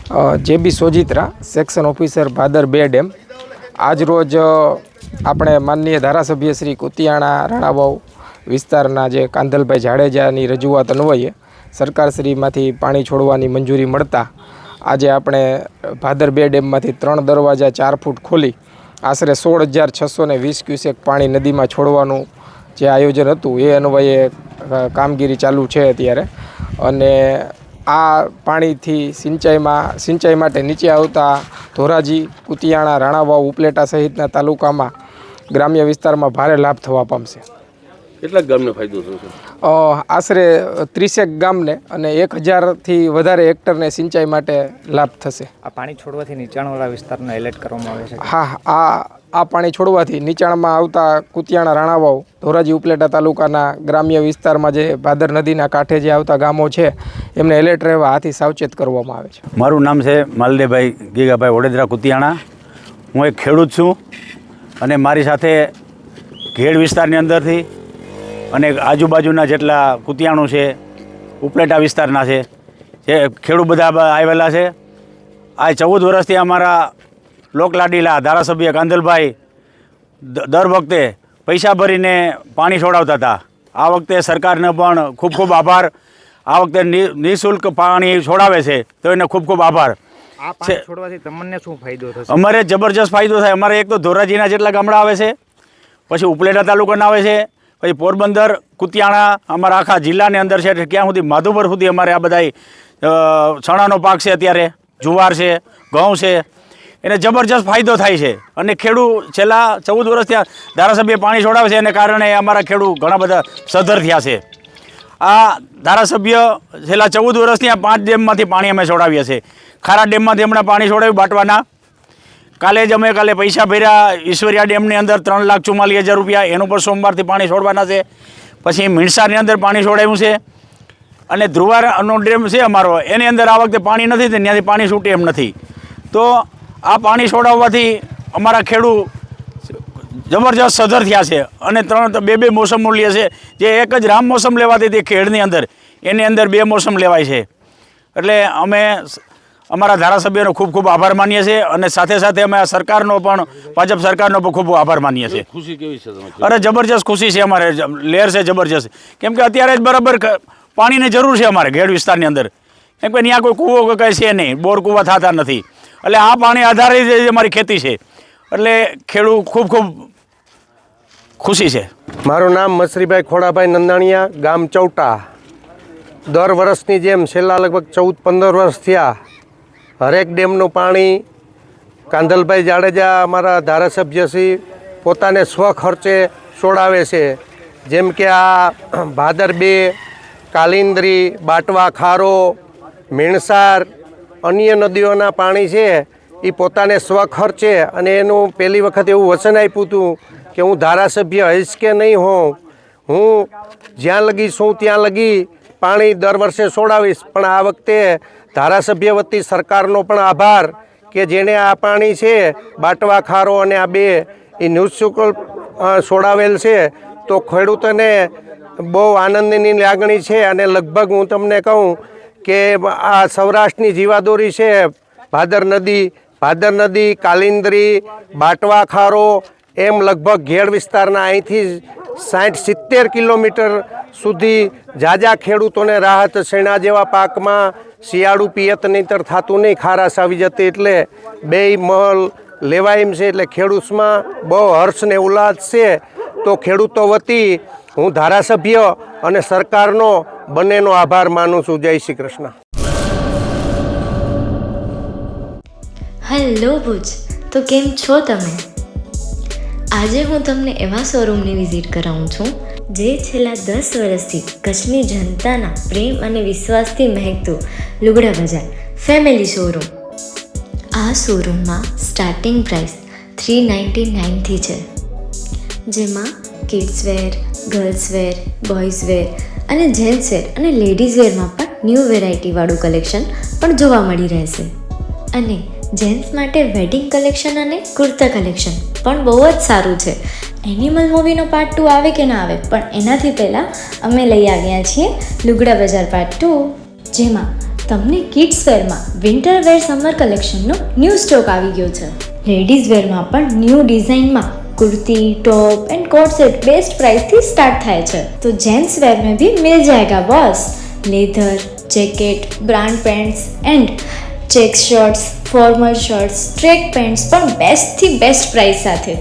JB Sojitra, section officer Bhadar 2 dam. આજ રોજ આપણે માનનીય ધારાસભ્ય શ્રી કુતિયાણા રાણાવાવ વિસ્તારના જે કાંધલભાઈ જાડેજાની રજૂઆત અન્વયે સરકારશ્રીમાંથી પાણી છોડવાની મંજૂરી મળતા આજે આપણે ભાદર 2 ડેમમાંથી 3 દરવાજા 4 ફૂટ ખોલી આશરે 16,620 ક્યુસેક પાણી નદીમાં છોડવાનું જે આયોજન હતું એ અન્વયે કામગીરી ચાલુ છે અત્યારે. અને આ પાણીથી સિંચાઈ માટે નીચે આવતા ધોરાજી, કુતિયાણા, રાણાવાવ, ઉપલેટા સહિતના તાલુકામાં ગ્રામ્ય વિસ્તારમાં ભારે લાભ થવા પામશે. કેટલા ગામને ફાયદો થશે? આશરે 30 ગામને અને 1000થી વધારે હેક્ટરને સિંચાઈ માટે લાભ થશે. આ પાણી છોડવાથી નીચાણવાળા વિસ્તારને એલર્ટ કરવામાં આવે છે? હા, આ પાણી છોડવાથી નીચાણમાં આવતા કુતિયાણા, રાણાવાવ, ધોરાજી, ઉપલેટા તાલુકાના ગ્રામ્ય વિસ્તારમાં જે ભાદર નદીના કાંઠે જે આવતા ગામો છે એમને એલર્ટ રહેવા આથી સાવચેત કરવામાં આવે છે. મારું નામ છે માલદેભાઈ ગીગાભાઈ વડોદરા, કુતિયાણા. હું એક ખેડૂત છું અને મારી સાથે ઘેડ વિસ્તારની અંદરથી અને આજુબાજુના જેટલા કુતિયાણું છે, ઉપલેટા વિસ્તારના છે, જે ખેડૂત બધા આવેલા છે. આ 14 વર્ષથી અમારા લોકલાડીલા ધારાસભ્ય કાંધલભાઈ દર વખતે પૈસા ભરીને પાણી છોડાવતા હતા. આ વખતે સરકારને પણ ખૂબ ખૂબ આભાર. આ વખતે નિઃશુલ્ક પાણી છોડાવે છે તો એને ખૂબ ખૂબ આભાર. આ પાણી છોડવાથી તમને શું ફાયદો થશે? અમારે જબરજસ્ત ફાયદો થાય. અમારે એક તો ધોરાજીના જેટલા ગામડા આવે છે, પછી ઉપલેટા તાલુકાના આવે છે, પછી પોરબંદર, કુતિયાણા, અમારા આખા જિલ્લાની અંદર છે, ક્યાં સુધી માધુપર સુધી અમારે આ બધા ચણાનો પાક છે, અત્યારે જુવાર છે, ઘઉં છે, એને જબરજસ્ત ફાયદો થાય છે. અને ખેડૂત છેલ્લા 14 વર્ષ ત્યાં ધારાસભ્ય પાણી છોડાવે છે એને કારણે અમારા ખેડૂત ઘણા બધા સધર થયા છે. આ ધારાસભ્ય છેલ્લા 14 વર્ષથી આ 5 ડેમમાંથી પાણી અમે છોડાવીએ છીએ. ખારા ડેમમાંથી હમણાં પાણી છોડાવ્યું બાટવાના. કાલે પૈસા ભર્યા ઈશ્વરિયા ડેમની અંદર 3,44,000 રૂપિયા, એનું પણ સોમવારથી પાણી છોડવાના છે. પછી મીણસારની અંદર પાણી છોડાવ્યું છે. અને ધ્રુવારનો ડેમ છે અમારો, એની અંદર આ વખતે પાણી નથી, ત્યાંથી પાણી છૂટે એમ નથી. તો આ પાણી છોડાવવાથી અમારા ખેડૂત જબરજસ્ત સધર થયા છે. અને 2 મોસમો લે છે. જે એક જ રામ મોસમ લેવાતી હતી ખેડની અંદર, એની અંદર 2 મોસમ લેવાય છે. એટલે અમે અમારા ધારાસભ્યનો ખૂબ ખૂબ આભાર માનીએ છીએ. અને સાથે સાથે અમે આ સરકારનો પણ, ભાજપ સરકારનો પણ ખૂબ આભાર માનીએ છીએ. ખુશી કેવી છે તમે? અરે જબરજસ્ત ખુશી છે, અમારે લહેર છે જબરજસ્ત. કેમ કે અત્યારે જ બરાબર પાણીની જરૂર છે અમારે ઘેડ વિસ્તારની અંદર. કેમ કે ત્યાં કોઈ કૂવો કંઈ છે નહીં, બોર કૂવા થતા નથી. એટલે આ પાણી આધારિત અમારી ખેતી છે. એટલે ખેડૂત ખૂબ ખૂબ ખુશી છે. મારું નામ મસરીભાઈ ખોડાભાઈ નંદાણીયા, ગામ ચૌટા. દર વર્ષની જેમ છેલ્લા લગભગ 14-15 વર્ષ થયા હરેક ડેમનું પાણી કાંધલભાઈ જાડેજા અમારા ધારાસભ્યશ્રી પોતાને સ્વખર્ચે છોડાવે છે. જેમ કે આ ભાદર 2, કાલિંદરી, બાટવા, ખારો, મીણસાર, અન્ય નદીઓના પાણી છે એ પોતાને સ્વખર્ચે. અને એનું પહેલી વખત એવું વચન આપ્યું હતું કે હું ધારાસભ્ય હઈશ કે નહીં હોઉં, હું જ્યાં લગી છું ત્યાં લગી પાણી દર વર્ષે છોડાવીશ. પણ આ વખતે ધારાસભ્ય વતી સરકારનો પણ આભાર કે જેણે આ પાણી છે બાટવા, ખારો અને આ 2 એ નિઃશુલ્ક છોડાવેલ છે. તો ખેડૂતોને બહુ આનંદની લાગણી છે. અને લગભગ હું તમને કહું કે આ સૌરાષ્ટ્રની જીવાદોરી છે ભાદર નદી, કાલિંદરી, બાટવા, ખારો, એમ લગભગ ઘેડ વિસ્તારના અહીંથી 60-70 કિલોમીટર સુધી જાજા ખેડૂતોને રાહત. શેણા જેવા પાકમાં શિયાળું પિયત નહીંતર થતું નહીં, ખારાશ આવી જતી, એટલે 2 મહલ લેવાય એમ છે. એટલે ખેડૂતમાં બહુ હર્ષ ને ઉલ્લાસ છે. તો ખેડૂતો વતી હું ધારાસભ્ય અને સરકારનો બંનેનો આભાર માનું છું. જય શ્રી કૃષ્ણ. હેલો ભુજ, તો કેમ છો તમે? આજે હું તમને એવા શોરૂમની વિઝિટ કરાવું છું જે છેલ્લા 10 વર્ષથી કચ્છની જનતાના પ્રેમ અને વિશ્વાસથી મહેકતું લુગડા બજાર ફેમિલી શોરૂમ. આ શોરૂમમાં સ્ટાર્ટિંગ પ્રાઇસ 399થી છે, જેમાં kids wear, girls wear, boys wear અને જેન્ટ્સ વેર અને લેડીઝ વેરમાં પણ ન્યૂ વેરાયટીવાળું કલેક્શન પણ જોવા મળી રહેશે. અને જેન્ટ્સ માટે વેડિંગ કલેક્શન અને કુર્તા કલેક્શન પણ બહુ જ સારું છે. એનિમલ મૂવીનો પાર્ટ 2 આવે કે ના આવે, પણ એનાથી પહેલાં અમે લઈ આવ્યા છીએ લુગડા બજાર પાર્ટ 2, જેમાં તમને કિડ્સ વેરમાં વિન્ટર વેર સમર કલેક્શનનો ન્યૂ સ્ટોક આવી ગયો છે. લેડીઝ વેરમાં પણ ન્યૂ ડિઝાઇનમાં kurti top and coat set best price थी स्टार्ट थाय छे. तो जेंट्स वेर में भी मिल जाएगा boss. Leather jacket brand pants and check shirts formal shirts track pants पर बेस्ट थी बेस्ट प्राइस साथे.